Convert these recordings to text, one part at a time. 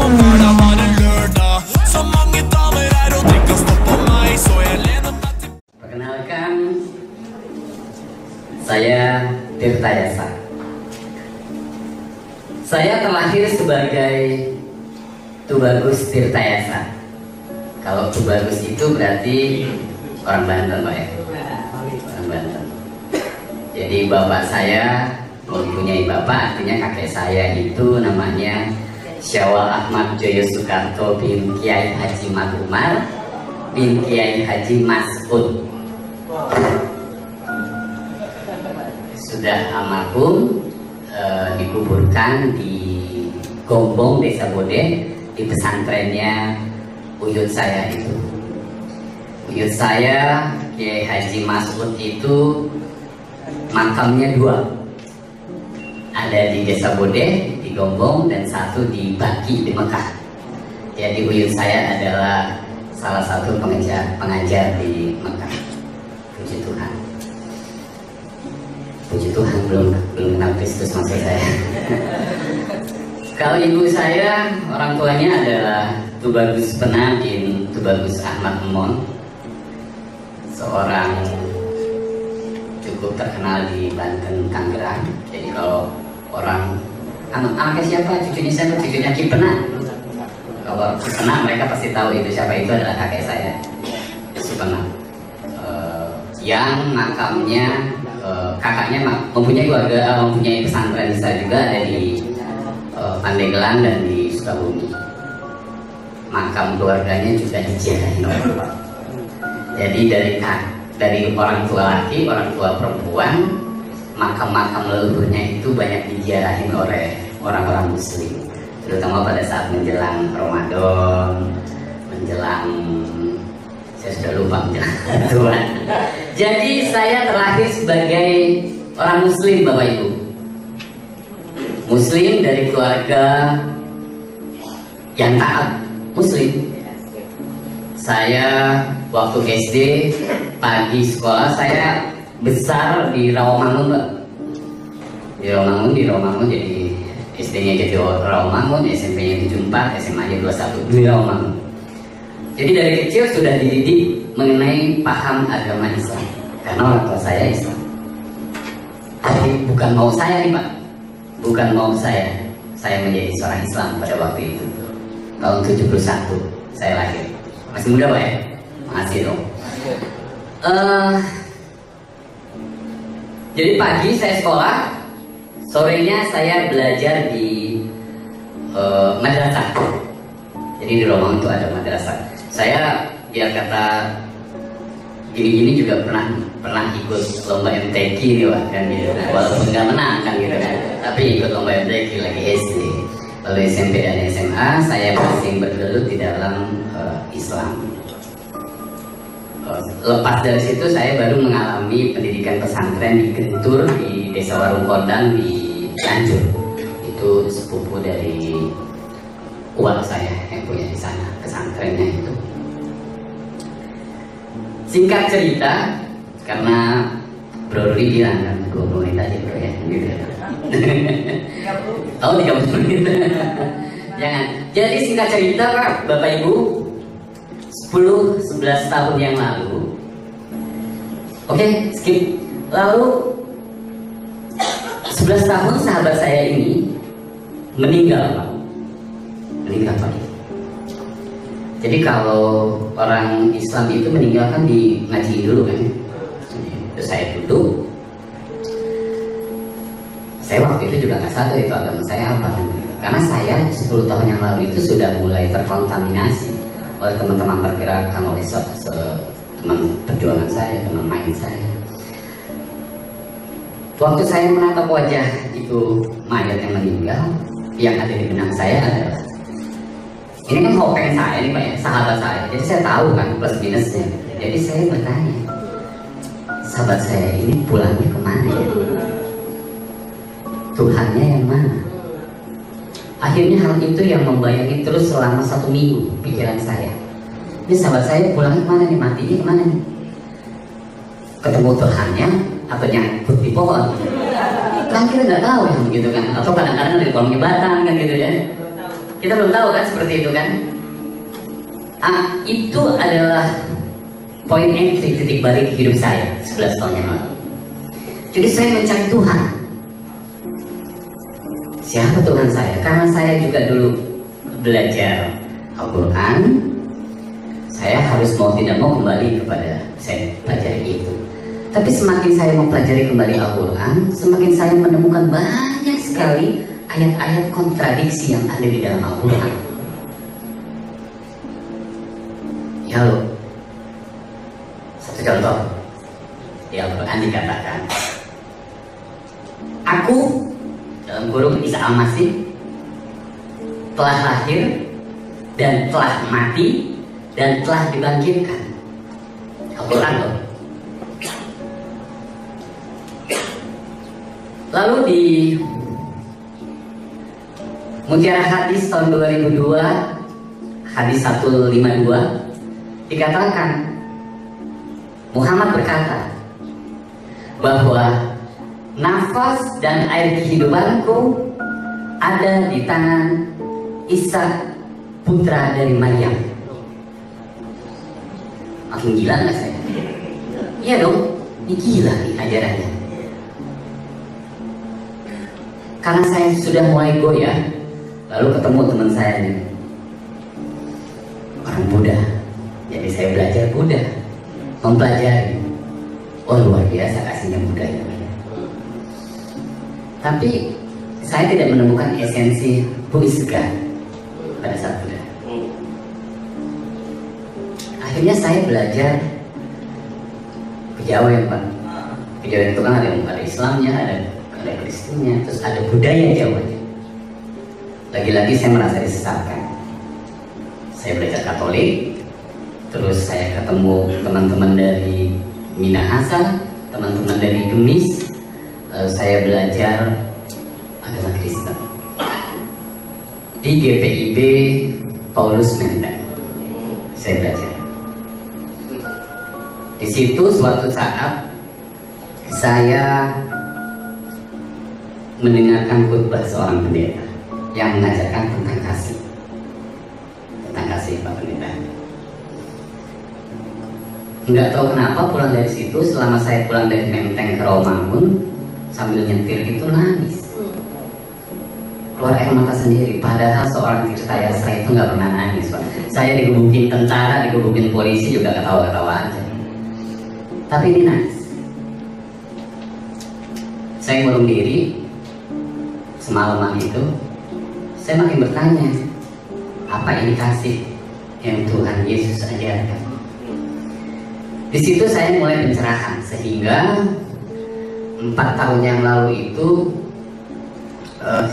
om hverdag var en lørdag. Så mange damer her og drikker stopp på meg, så jeg lener meg til. Perkenalkan, saya Tirta Yasa. Saya terlahir sebagai Tubagus Tirta Yasa. Kalau Tubagus itu berarti orang Banten, Pak ya? Orang Banten. Jadi bapak saya mempunyai bapak, artinya kakek saya itu namanya Syawal Ahmad Joyo Soekarto bin Kiai Haji Mat Umar bin Kiai Haji Mas'ud. Sudah almarhum, dikuburkan di Gombong, Desa Bode, di pesantrennya buyut saya itu. Buyut saya, Kiai Haji Mas'ud itu makamnya dua. Ada di Desa Bode, di Gombong, dan satu di Baki, di Mekah. Jadi buyut saya adalah salah satu pengajar di Mekah. Puji Tuhan. Puji Tuhan, belum kenal Kristus maksud saya. Kalau ibu saya, orang tuanya adalah Tubagus Pena bin Tubagus Ahmad Emon, seorang cukup terkenal di Banten, Tangerang. Jadi kalau orang anaknya siapa, cucunya siapa, cucunya Ki Pena. Kalau Ki Pena mereka pasti tahu itu siapa, itu adalah kakek saya, Ki Pena. Yang makamnya kakaknya mempunyai keluarga, mempunyai pesantren besar juga, ada di Pandeglang dan di Sukabumi. Makam keluarganya juga diziarahin oleh Bapak. Jadi dari orang tua laki, orang tua perempuan, makam-makam leluhurnya itu banyak diziarahin oleh orang-orang Muslim, terutama pada saat menjelang Ramadan, menjelang, saya sudah lupa, menjelang Tuhan. Jadi saya terlahir sebagai orang Muslim, Bapak Ibu. Muslim dari keluarga yang taat, Muslim. Saya waktu SD pagi sekolah, saya besar di Rawamangun, Mbak. Di Rawamangun, jadi SD-nya jadi Rawamangun, SMP-nya 74, SMA-nya 21 di Rawamangun. Jadi dari kecil sudah dididik mengenai paham agama Islam, karena orang tua saya Islam. Tapi bukan mau saya nih, Pak, bukan mau saya menjadi seorang Islam pada waktu itu. Tahun 71 saya lahir. Masih muda, Pak ya? Makasih dong. Jadi pagi saya sekolah, sorenya saya belajar di madrasah. Jadi di Romangun itu ada madrasah. Saya biar kata gini-gini juga pernah ikut lomba MTQ nih, Wak, kan gitu. Walaupun nggak menang kan gitu kan, tapi ikut lomba MTQ lagi SD. Lalu SMP dan SMA saya masih bergelut di dalam Islam. Lepas dari situ saya baru mengalami pendidikan pesantren di Gentur, di Desa Warung Kondang di Cianjur. Itu sepupu dari uang saya yang punya di sana pesantrennya itu. Singkat cerita, karena Bro Rudi bilang kan 20 menit aja bro ya, gitu ya. Oh 30 menit. Jangan. Jadi singkat cerita, Pak, Bapak Ibu, 10-11 tahun yang lalu, oke, skip. Lalu 11 tahun sahabat saya ini meninggal, Pak. Meninggal, Pak. Jadi kalau orang Islam itu meninggal kan di ngaji dulu kan. Terus saya duduk. Saya waktu itu juga nggak sadar itu agama saya apa kan. Karena saya 10 tahun yang lalu itu sudah mulai terkontaminasi oleh teman-teman pergerakan, oleh teman perjuangan saya, teman main saya. Waktu saya menatap wajah itu mayat yang meninggal, yang ada di benak saya adalah, ini kan hopeng saya nih Pak ya, sahabat saya. Jadi saya tahu kan plus minusnya. Jadi saya bertanya, sahabat saya ini pulangnya kemana ya? Tuhannya yang mana? Akhirnya hal itu yang membayangi terus selama 1 minggu pikiran saya. Ini sahabat saya pulangnya kemana nih? Matinya kemana nih? Ketemu Tuhannya atau nyangkut di pohon? Kan kita nggak tahu ya gitu kan. Atau kadang-kadang dari kolong jembatan kan gitu ya. Kita belum tahu kan seperti itu kan. Itu adalah poin entry, titik balik hidup saya 11 tahun yang lalu. Jadi saya mencari Tuhan. Siapa Tuhan saya? Karena saya juga dulu belajar Al-Quran, saya harus mau tidak mau kembali kepada saya pelajari itu. Tapi semakin saya mempelajari kembali Al-Quran, semakin saya menemukan banyak sekali ayat-ayat kontradiksi yang ada di dalam Al-Quran. Ya loh, satu contoh di Al-Quran dikatakan, aku dalam kurung Isa Al-Masih telah lahir dan telah mati dan telah dibangkitkan. Al-Quran loh. Lalu di Mutiara Hadis tahun 2002, hadis 152, dikatakan Muhammad berkata bahwa nafas dan air kehidupanku ada di tangan Isa, putra dari Maryam. Makin gila nggak saya? Iya dong, ini gila nih ajarannya. Karena saya sudah mulai goyah, lalu ketemu teman saya nih, orang Buddha. Jadi saya belajar Buddha, mempelajari. Oh luar biasa kasihnya Buddha ya. Tapi saya tidak menemukan esensi who is God pada saat Buddha. Akhirnya saya belajar kejawen Pak. Kejawen itu kan ada Islamnya, ada Kristennya, terus ada budaya Jawanya. Lagi-lagi saya merasa disesatkan. Saya belajar Katolik, terus saya ketemu teman-teman dari Minahasa, teman-teman dari Gemis, saya belajar agama Kristen di GPIB Paulus Menteng. Saya belajar di situ. Suatu saat saya mendengarkan khutbah seorang pendeta yang mengajarkan tentang kasih Pak Pendeta. Nggak tahu kenapa pulang dari situ, selama saya pulang dari Menteng ke Rawamangun sambil nyetir itu nangis, keluar air mata sendiri. Padahal seorang tirtayasa itu nggak pernah nangis Pak. Saya digebukin tentara, digebukin polisi juga ketawa-ketawa aja. Tapi ini nangis. Saya ngurung diri. Semalaman itu saya makin bertanya, apa ini kasih yang Tuhan Yesus ajarkan? Di situ saya mulai pencerahan, sehingga 4 tahun yang lalu itu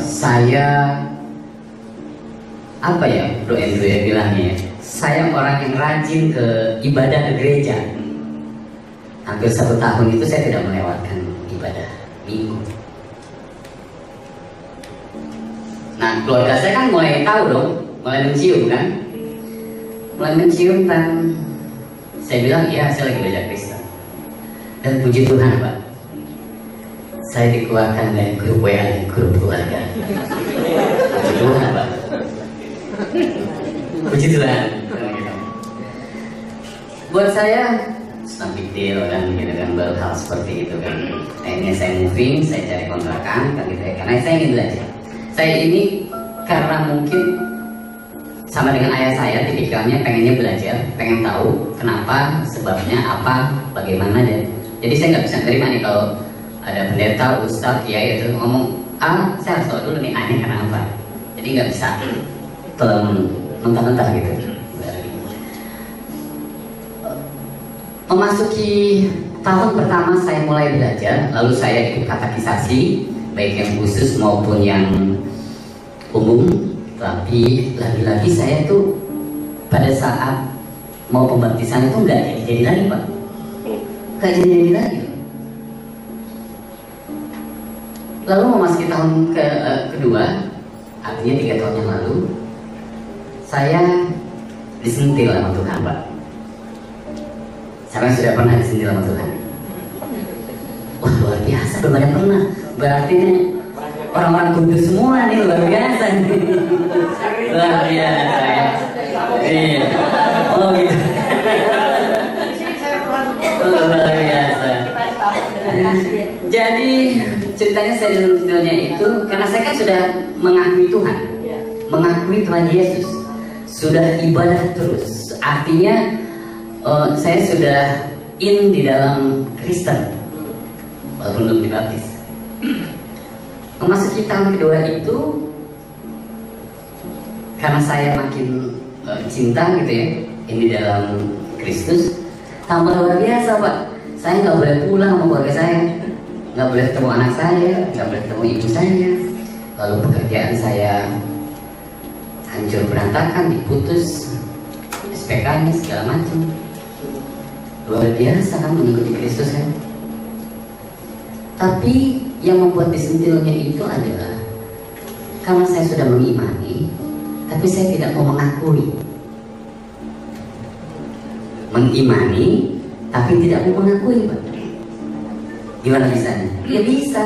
saya apa ya Bro Andrew ya bilangnya, saya orang yang rajin ke ibadah ke gereja. Hampir 1 tahun itu saya tidak melewatkan ibadah minggu. Nah, keluarga saya kan mulai tahu dong, mulai mencium kan, dan saya bilang, iya saya lagi belajar Kristen. Dan puji Tuhan Pak, saya dikeluarkan dari grup WA dan grup keluarga. Puji Tuhan Pak, puji Tuhan. Buat saya, big deal kan, gitu kan, baru hal seperti itu kan. Akhirnya saya moving, saya cari kontrakan kan gitu ya, karena saya ingin belajar. Saya ini karena mungkin sama dengan ayah saya, tipikalnya pengennya belajar, pengen tahu kenapa, sebabnya apa, bagaimana dan jadi saya nggak bisa terima nih kalau ada pendeta, ustadz, kiai itu ngomong saya harus tahu dulu nih aneh karena apa. Jadi nggak bisa telan mentah-mentah gitu. Memasuki tahun pertama saya mulai belajar, lalu saya ikut katekisasi, baik yang khusus maupun yang umum. Tapi lagi-lagi saya tuh pada saat mau pembaptisan itu nggak jadi lagi Pak, nggak jadi lagi. Lalu memasuki tahun kedua, artinya 3 tahun yang lalu, saya disentil sama Tuhan Pak. Siapa yang sudah pernah disentil sama Tuhan? Wah luar biasa, belum ada yang pernah. Berarti orang-orang kudus semua nih, luar biasa nih. Luar biasa ya. Iya. Oh gitu. Luar biasa. Jadi ceritanya saya dalam videonya itu karena saya kan sudah mengakui Tuhan, mengakui Tuhan Yesus, sudah ibadah terus. Artinya saya sudah in di dalam Kristen walaupun belum dibaptis. Memasuki tahun kedua itu karena saya makin cinta gitu ya ini dalam Kristus, tambah luar biasa Pak. Saya nggak boleh pulang sama keluarga saya, nggak boleh ketemu anak saya, nggak boleh ketemu ibu saya. Lalu pekerjaan saya hancur berantakan, diputus, SPK-nya segala macam. Luar biasa kan mengikuti Kristus kan. Tapi yang membuat disentilnya itu adalah karena saya sudah mengimani, tapi saya tidak mau mengakui. Mengimani, tapi tidak mau mengakui, Pak. Gimana bisanya? Ya bisa.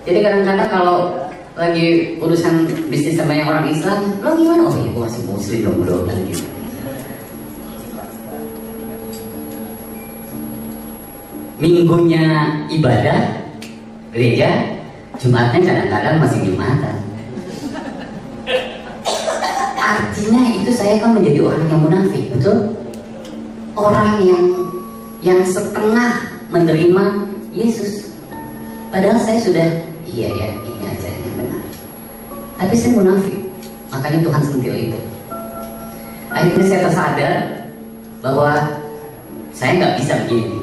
Jadi kadang-kadang kalau lagi urusan bisnis sama yang orang Islam, lo gimana? Oh iya, gue masih muslim dong, bro, dan gitu. Minggunya ibadah gereja, Jumatnya kadang-kadang masih Jumatan. Artinya itu saya kan menjadi orang yang munafik, betul? Orang yang setengah menerima Yesus. Padahal saya sudah, iya ya, ini aja yang benar. Tapi saya munafik, makanya Tuhan sentil itu. Akhirnya saya tersadar bahwa saya nggak bisa begini.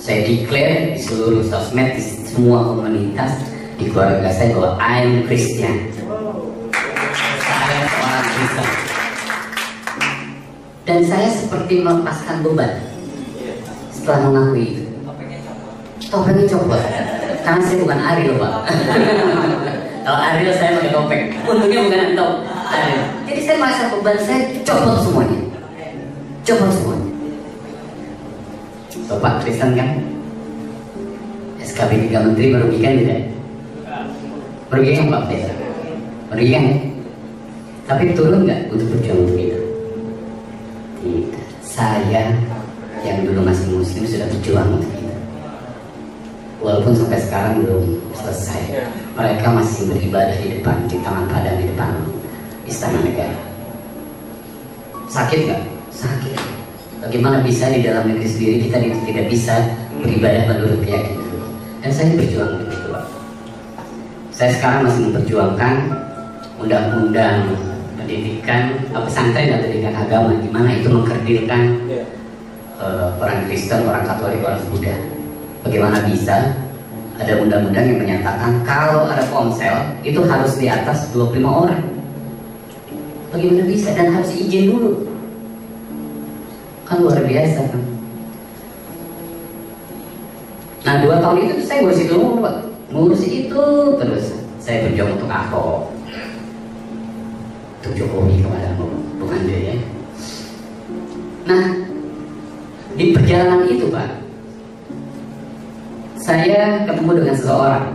Saya declare di seluruh sosmed, di semua komunitas, di keluarga saya bahwa I'm Christian. Saya seorang Kristen. Dan saya seperti melepaskan beban setelah mengakui itu. Topengnya copot, karena saya bukan Ariel Pak. Kalau Ariel saya pakai topeng, untungnya bukan top Ariel. Jadi saya merasa beban saya copot semuanya, copot semuanya. Bapak Kristen kan, SKB 3 Menteri merugikan tidak? Merugikan Pak Desa? Merugikan ya? Tapi turun nggak untuk berjuang untuk itu? Tidak. Saya yang dulu masih muslim sudah berjuang untuk itu. Walaupun sampai sekarang belum selesai. Mereka masih beribadah di depan, di Taman Padang, di depan Istana Negara. Sakit nggak? Sakit. Bagaimana bisa di dalam negeri sendiri kita tidak bisa beribadah menurut keyakinan? Dan saya berjuang untuk itu, Pak. Saya sekarang masih memperjuangkan undang-undang pendidikan pesantren dan pendidikan agama, di mana itu mengkerdilkan orang Kristen, orang Katolik, orang Buddha. Bagaimana bisa ada undang-undang yang menyatakan kalau ada ponsel itu harus di atas 25 orang? Bagaimana bisa? Dan harus izin dulu. Kan luar biasa kan. Nah 2 tahun itu saya ngurus itu, Pak. Ngurus itu terus. Saya berjuang untuk Ahok, untuk Jokowi kepada bukan dia ya. Nah di perjalanan itu Pak, saya ketemu dengan seseorang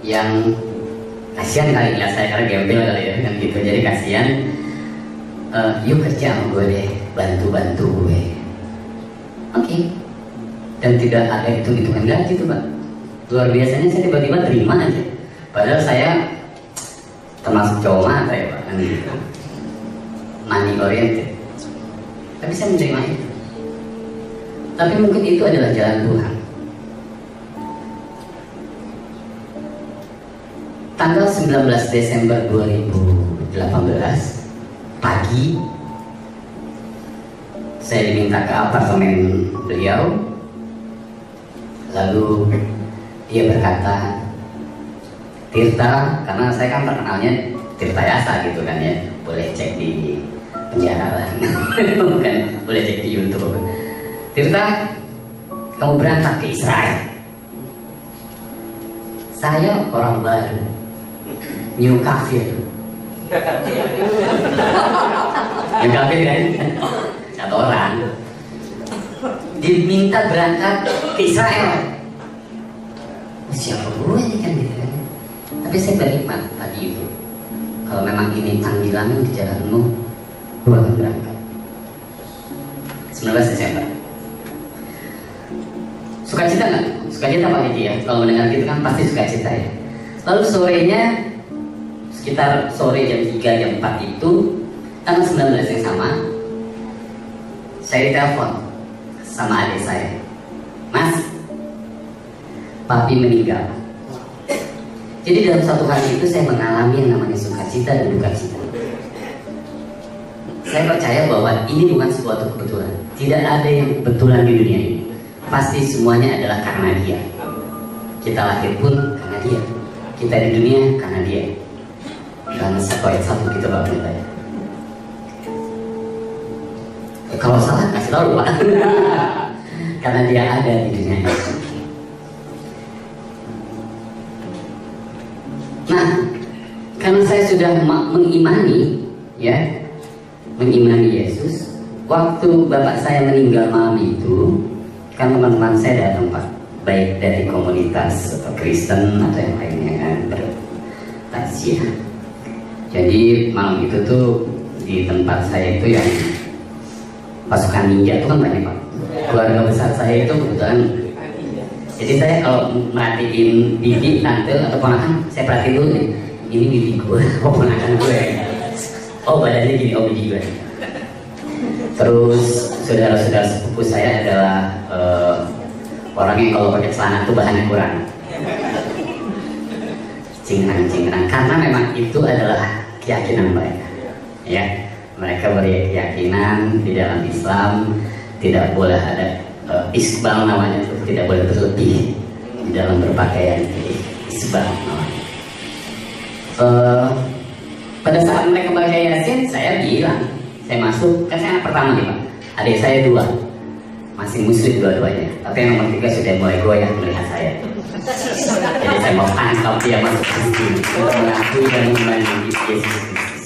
yang kasihan kali ya saya, karena gembel kali ya kan gitu. Jadi kasihan, yuk kerja sama gue deh, bantu gue. Oke. Dan tidak ada hitung-hitungan gaji tuh Pak. Luar biasanya saya tiba-tiba terima aja. Padahal saya termasuk cowok mata ya Pak, kan gitu. Money oriented. Tapi saya menerima itu. Tapi mungkin itu adalah jalan Tuhan. Tanggal 19 Desember 2018 pagi, saya diminta ke apartemen beliau. Lalu dia berkata, Tirta, karena saya kan terkenalnya Tirta Yasa gitu kan ya, boleh cek di penjara lah. Bukan, boleh cek di YouTube. Tirta, kamu berangkat ke Israel. Saya orang baru, new kafir. New kafir kan? Satu orang diminta berangkat ke Israel. siapa gue ini kan gitu kan. Tapi saya berhikmat tadi itu, kalau memang ini panggilanmu di jalanmu, gue akan berangkat. 19 Desember. Sukacita nggak? Sukacita Pak Diki ya. Kalau mendengar gitu kan pasti sukacita ya. Lalu sorenya sekitar sore jam 3 jam 4 itu tanggal 19 yang sama, saya telepon sama adik saya, Mas, papi meninggal. Jadi dalam satu hari itu saya mengalami yang namanya sukacita dan duka cita. Saya percaya bahwa ini bukan suatu kebetulan. Tidak ada yang kebetulan di dunia ini. Pasti semuanya adalah karena Dia. Kita lahir pun karena Dia. Kita di dunia karena Dia. Dan satu gitu Pak Pendeta. Kalau salah kasih tahu Pak. Karena Dia ada di dunia ini. Nah, karena saya sudah mengimani, ya, mengimani Yesus. Waktu bapak saya meninggal malam itu, kan teman-teman saya datang Pak, baik dari komunitas atau Kristen atau yang lainnya kan bertaziah. Jadi malam itu tuh di tempat saya itu yang pasukan ninja itu kan banyak Pak. Keluarga besar saya itu kebetulan. Jadi saya kalau merhatiin bibi, tante atau ponakan, saya perhatiin dulu nih, ini bibi gue, oh ponakan gue. Oh badannya gini, oh bibi gue. Terus saudara-saudara sepupu saya adalah orang yang kalau pakai celana tuh bahannya kurang. Cingkrang-cingkrang, karena memang itu adalah keyakinan mereka. Ya, mereka berkeyakinan di dalam Islam tidak boleh ada isbal namanya, itu tidak boleh berlebih di dalam berpakaian. Isbal namanya. Pada saat mereka baca Yasin, saya bilang, saya masuk, kan saya anak pertama nih Pak, adik saya 2, masih muslim dua-duanya, tapi yang nomor 3 sudah mulai goyah melihat saya. Jadi saya mau tangkap dia masuk Kristen untuk mengakui dan membantu Yesus Kristus.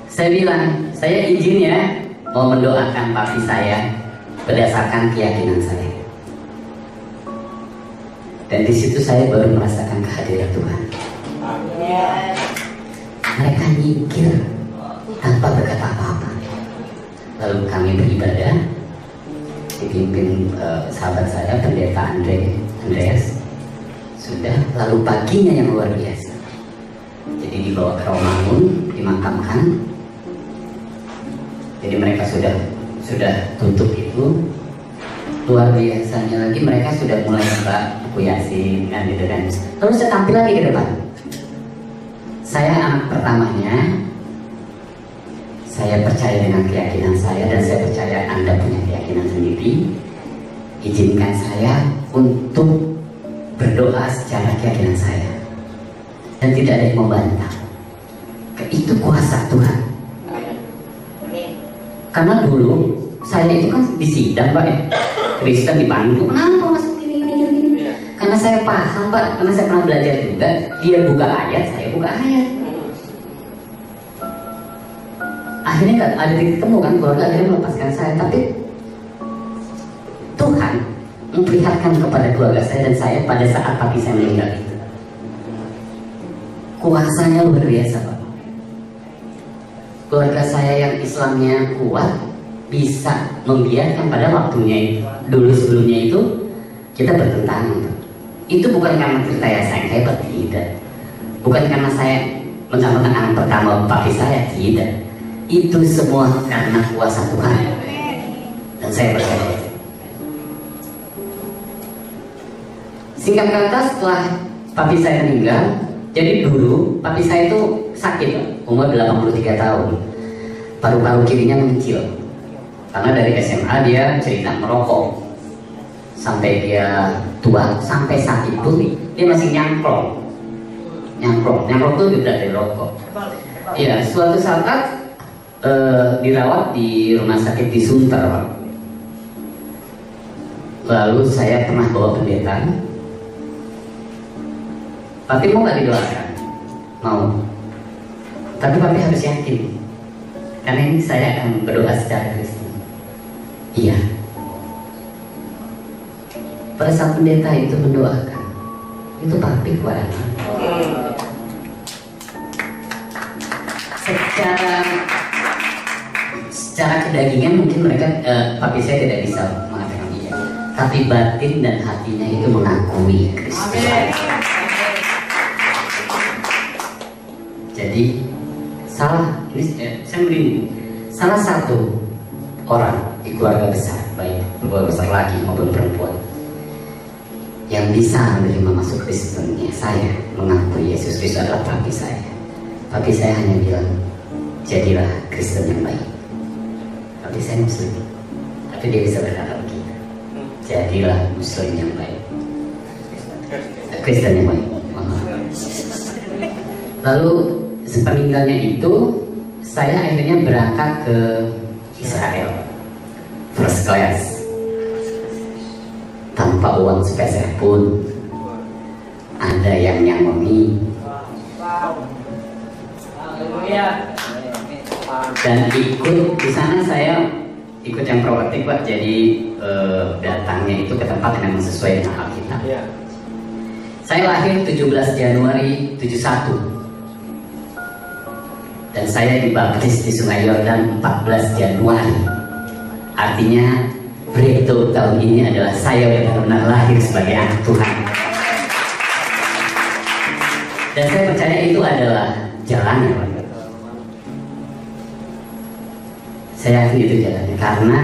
Saya bilang, saya izin ya mau mendoakan papi saya berdasarkan keyakinan saya. Dan di situ saya baru merasakan kehadiran Tuhan. Mereka nyingkir tanpa berkata apa-apa. Lalu kami beribadah dipimpin sahabat saya pendeta Andreas. Sudah, lalu paginya yang luar biasa. Jadi dibawa ke Romangun, dimakamkan. Jadi mereka sudah tutup itu. Luar biasanya lagi mereka sudah mulai buka buku Yasin kan gitu kan. Lalu saya tampil lagi ke depan. Saya anak pertamanya. Saya percaya dengan keyakinan saya dan saya percaya Anda punya keyakinan sendiri. Izinkan saya untuk berdoa secara keyakinan saya dan tidak ada yang membantah. Itu kuasa Tuhan. Karena dulu saya itu kan di sidang Pak ya, Kristen di Bandung, kenapa masuk gini. Karena saya paham Pak, karena saya pernah belajar juga. Dia buka ayat, saya buka ayat. Akhirnya nggak ada titik temu kan, keluarga akhirnya melepaskan saya. Tapi Tuhan memperlihatkan kepada keluarga saya dan saya pada saat papi saya meninggal itu. Kuasanya luar biasa Pak. Keluarga saya yang Islamnya kuat bisa membiarkan pada waktunya itu. Dulu sebelumnya itu kita bertentangan. Itu bukan karena cerita saya hebat, tidak. Bukan karena saya mentang-mentang anak pertama papi saya, tidak. Itu semua karena kuasa Tuhan. Dan saya percaya. Singkat kata, setelah papi saya meninggal, jadi dulu papi saya itu sakit, umur 83 tahun. Paru-paru kirinya mengecil. Karena dari SMA dia cerita merokok. Sampai dia tua, sampai sakit pun dia masih nyangklong. Nyangklong itu juga dari rokok. Iya, suatu saat dirawat di rumah sakit di Sunter. Lalu saya pernah bawa pendeta. Papi mau nggak didoakan? Mau. Tapi papi harus yakin. Karena ini saya akan berdoa secara Kristen. Iya. pada saat pendeta itu mendoakan, itu praktik kepada secara kedagingan mungkin mereka papi saya tidak bisa mengatakan iya, tapi batin dan hatinya itu mengakui Kristus. Jadi salah satu orang di keluarga besar, baik keluarga besar laki maupun perempuan, yang bisa menerima masuk Kristennya, saya mengakui Yesus Kristus adalah papi saya. Papi saya hanya bilang, jadilah Kristen yang baik. Papi saya Muslim, tapi dia bisa berkata begitu, jadilah Muslim yang baik, Kristen yang baik. Lalu sepeninggalnya itu, saya akhirnya berangkat ke Israel first class tanpa uang sepeser pun. Ada yang nyamoni dan ikut di sana. Saya ikut yang proaktif Pak, jadi datangnya itu ke tempat yang memang sesuai dengan Alkitab. Saya lahir 17 Januari 71 dan saya dibaptis di Sungai Yordan 14 Januari. Artinya breakthrough tahun ini adalah saya benar-benar lahir sebagai anak Tuhan. Dan saya percaya itu adalah jalannya, Pak. Saya yakin itu jalannya, karena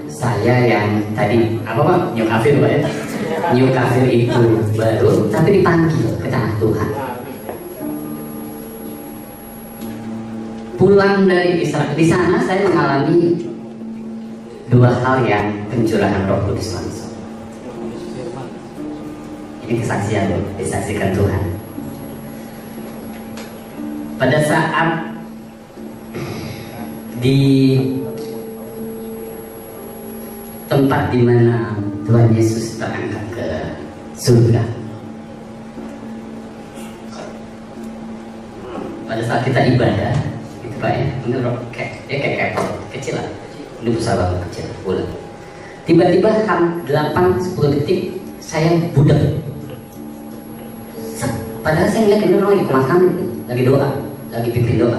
saya yang tadi apa Pak, new kafir Pak ya, new kafir itu baru tapi dipanggil ke tanah Tuhan. Pulang dari Israel, di sana saya mengalami dua hal yang pencurahan Roh Kudus langsung. Ini kesaksian, disaksikan Tuhan. Pada saat di tempat di mana Tuhan Yesus terangkat ke surga, pada saat kita ibadah, itu Pak ya, ini kayak kecil lah, ini besar banget kecil, bulan. Tiba-tiba 8-10 detik saya budak. Padahal saya lihat ini orang lagi pemakaman, lagi doa, lagi pimpin doa,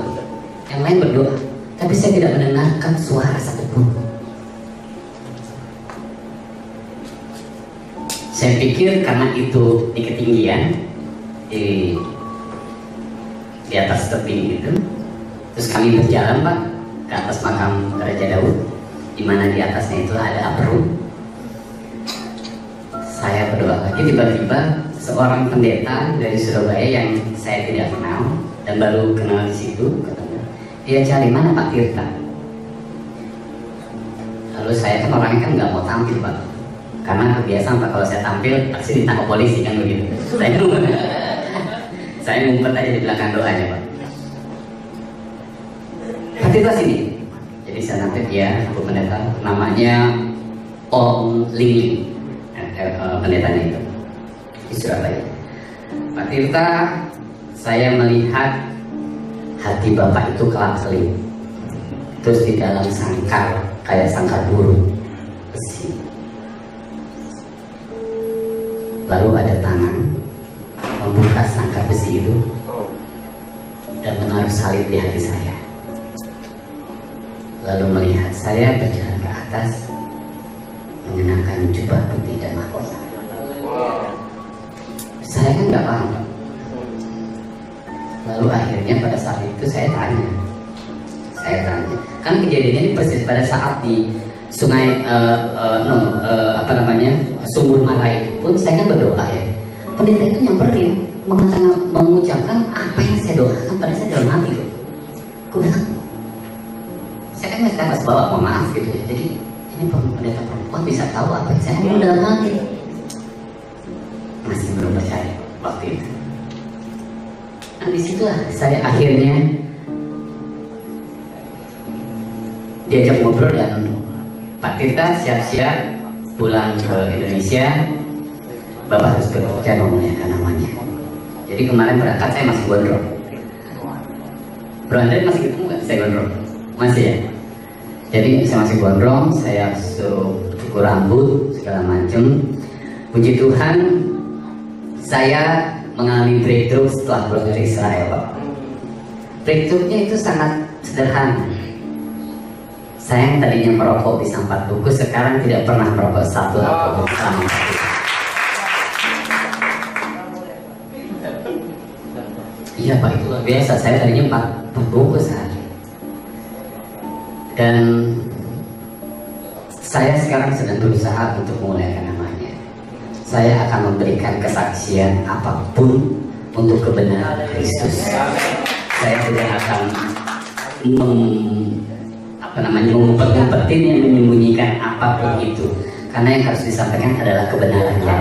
yang lain berdoa, tapi saya tidak mendengarkan suara satupun. Saya pikir karena itu di ketinggian, di atas tebing gitu. Terus kami berjalan Pak ke atas makam Raja Daud, di mana di atasnya itu ada aperu. Saya berdoa lagi, tiba-tiba seorang pendeta dari Surabaya yang saya tidak kenal dan baru kenal di situ, katanya dia cari mana Pak Tirta. Lalu saya kan orangnya kan nggak mau tampil Pak, karena kebiasaan Pak kalau saya tampil pasti ditangkap polisi kan begitu. Saya ngumpet aja di belakang doanya Pak. Pak Tirta sini. Jadi saya nanti dia aku pendeta namanya Om Ling, pendetanya itu di Surabaya. Pak Tirta, saya melihat hati Bapak itu kelap-kelip, terus di dalam sangkar kayak sangkar burung besi. Lalu ada tangan membuka sangkar besi itu dan menaruh salib di hati saya. Lalu melihat saya berjalan ke atas mengenakan jubah putih dan mahkota. Saya kan nggak paham. Lalu akhirnya pada saat itu saya tanya, kan kejadiannya ini persis pada saat di sungai Sumur Mara itu pun saya kan berdoa ya. Pendeta itu nyamperin, mengucapkan apa yang saya doakan pada saya dalam hati loh. Aku bilang, saya kan nggak harus bawa, mohon maaf gitu ya. Jadi ini pendeta perempuan bisa tahu apa yang saya mau dalam hati. Masih belum percaya waktu itu. Nah disitulah saya akhirnya diajak ngobrol dan Pak Tirta siap-siap pulang ke Indonesia. Bapak harus bekerja memulihkan namanya. Jadi kemarin berangkat saya masih gondrong. Bro Andre masih ketemu nggak? Saya gondrong masih ya. Jadi saya masih gondrong, saya suruh cukur rambut segala macem. Puji Tuhan, saya mengalami breakthrough setelah pulang dari Israel, Pak. Breakthrough-nya itu sangat sederhana. Saya yang tadinya merokok bisa 4 bungkus, sekarang tidak pernah merokok 1 atau selama 1 tahun. Iya Pak, itu luar biasa. Saya tadinya 4 bungkus sehari. Dan saya sekarang sedang berusaha untuk memulaikan namanya. Saya akan memberikan kesaksian apapun untuk kebenaran Kristus. Saya tidak akan mengumpet-ngumpetin yang menyembunyikan apapun itu. Karena yang harus disampaikan adalah kebenarannya,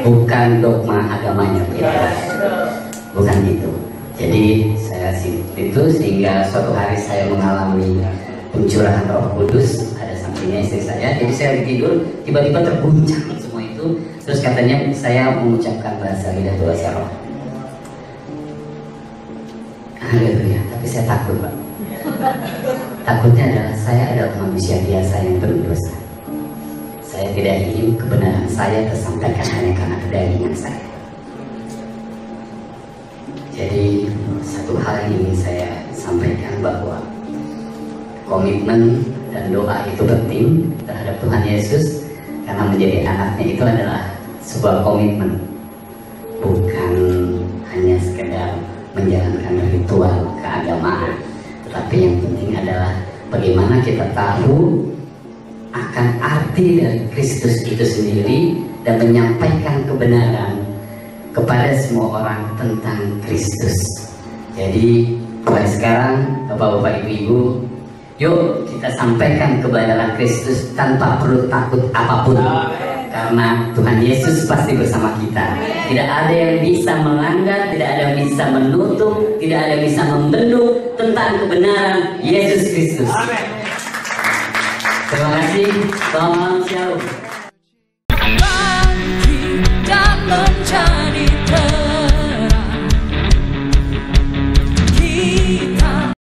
bukan dogma agamanya. Bukan itu. Jadi saya itu sehingga suatu hari saya mengalami pencurahan Roh Kudus, ada sampingnya istri saya. Jadi saya tidur, tiba-tiba terguncang semua itu. Terus katanya saya mengucapkan bahasa lidah bahasa roh. Haleluya. Tapi saya takut, Pak. Takutnya adalah saya adalah manusia biasa yang berdosa. Saya tidak ingin kebenaran saya tersampaikan hanya karena kedagingan saya. Jadi satu hal yang ingin saya sampaikan bahwa komitmen dan doa itu penting terhadap Tuhan Yesus, karena menjadi anaknya itu adalah sebuah komitmen, bukan hanya sekedar menjalankan ritual keagamaan, tetapi yang penting adalah bagaimana kita tahu akan arti dari Kristus itu sendiri dan menyampaikan kebenaran kepada semua orang tentang Kristus. Jadi mulai sekarang Bapak-bapak, Ibu-ibu, yuk kita sampaikan kebenaran Kristus tanpa perlu takut apapun. Karena Tuhan Yesus pasti bersama kita. Tidak ada yang bisa melanggar, tidak ada yang bisa menutup, tidak ada yang bisa membendung tentang kebenaran Yesus Kristus. Terima kasih. Selamat malam, shalom. Dan menjadi